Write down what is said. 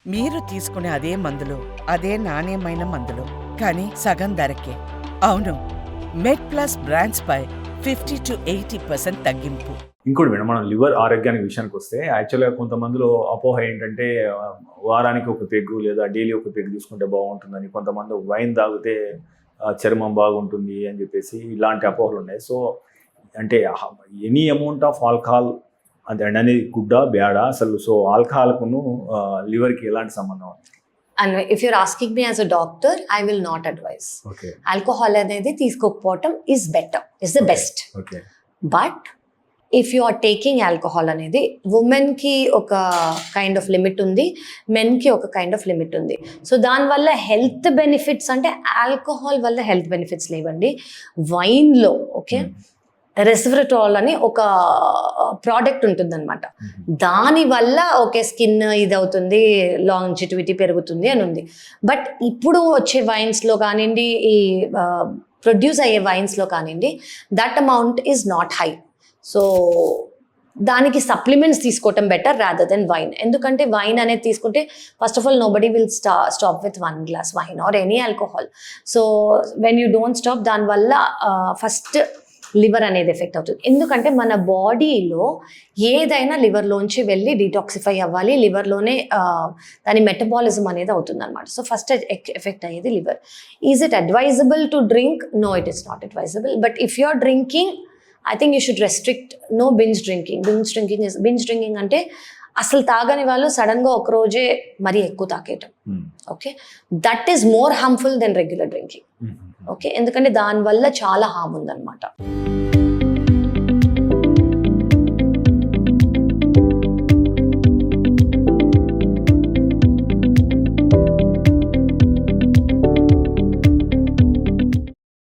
మీరు తీసుకునే అదే మందులు, అదే నాణ్యమైన మందులు, కానీ సగం ధరకే. అవును, మెడ్ ప్లస్ బ్రాండ్స్ పై 50-80% తగ్గింపు. ఇంకోటి మేడం, మనం లివర్ ఆరోగ్యానికి విషయానికి వస్తే యాక్చువల్గా కొంతమందిలో అపోహ ఏంటంటే వారానికి ఒక పెగ్గు లేదా డైలీ ఒక పెగ్గు తీసుకుంటే బాగుంటుందని, కొంతమంది వైన్ తాగితే చర్మం బాగుంటుంది అని చెప్పేసి ఇలాంటి అపోహలు ఉన్నాయి. సో అంటే ఎనీ అమౌంట్ ఆఫ్ ఆల్కహాల్ అనేది గుడ్డా బ్యాడా అసలు? సో ఆల్కహాల్కును లివర్కి ఎలాంటి సంబంధం? And if you're asking me as a doctor, I will not advise. Okay. Alcohol అనేది తీసుకోకపోవటం is better, is the best. Okay. But if you are taking alcohol అనేది ఉమెన్కి ఒక kind of limit ఉంది, మెన్కి ఒక కైండ్ ఆఫ్ లిమిట్ ఉంది. So దానివల్ల health benefits అంటే alcohol వల్ల హెల్త్ బెనిఫిట్స్ లేవండి. వైన్లో ఓకే రెస్వెరాట్రాల్ అని ఒక ప్రోడక్ట్ ఉంటుందన్నమాట. దానివల్ల ఓకే స్కిన్ ఇది అవుతుంది, లాంజిటివిటీ పెరుగుతుంది అని ఉంది. బట్ ఇప్పుడు వచ్చే వైన్స్లో కానివ్వండి, ఈ ప్రొడ్యూస్ అయ్యే వైన్స్లో కానివ్వండి, that amount is not high. So దానికి సప్లిమెంట్స్ తీసుకోవటం బెటర్ రాదర్ దెన్ వైన్. ఎందుకంటే వైన్ అనేది తీసుకుంటే first of all nobody will stop with 1 glass wine or any alcohol. So when you don't stop, దానివల్ల ఫస్ట్ లివర్ అనేది effect అవుతుంది. ఎందుకంటే మన బాడీలో ఏదైనా లివర్లోంచి వెళ్ళి డీటాక్సిఫై అవ్వాలి, లివర్లోనే దాని మెటబాలిజం అనేది అవుతుంది అనమాట. సో ఫస్ట్ ఎఫెక్ట్ అయ్యేది liver. Is it advisable to drink? No, it is not advisable. But if you are drinking, I think you should restrict. No binge drinking. Binge drinking అంటే అసలు తాగని వాళ్ళు సడన్గా ఒక రోజే మరీ ఎక్కువ తాగేయటం. Okay, that is more harmful than regular drinking. Okay, ఎందుకంటే దానివల్ల చాలా హార్మ్ ఉందన్నమాట.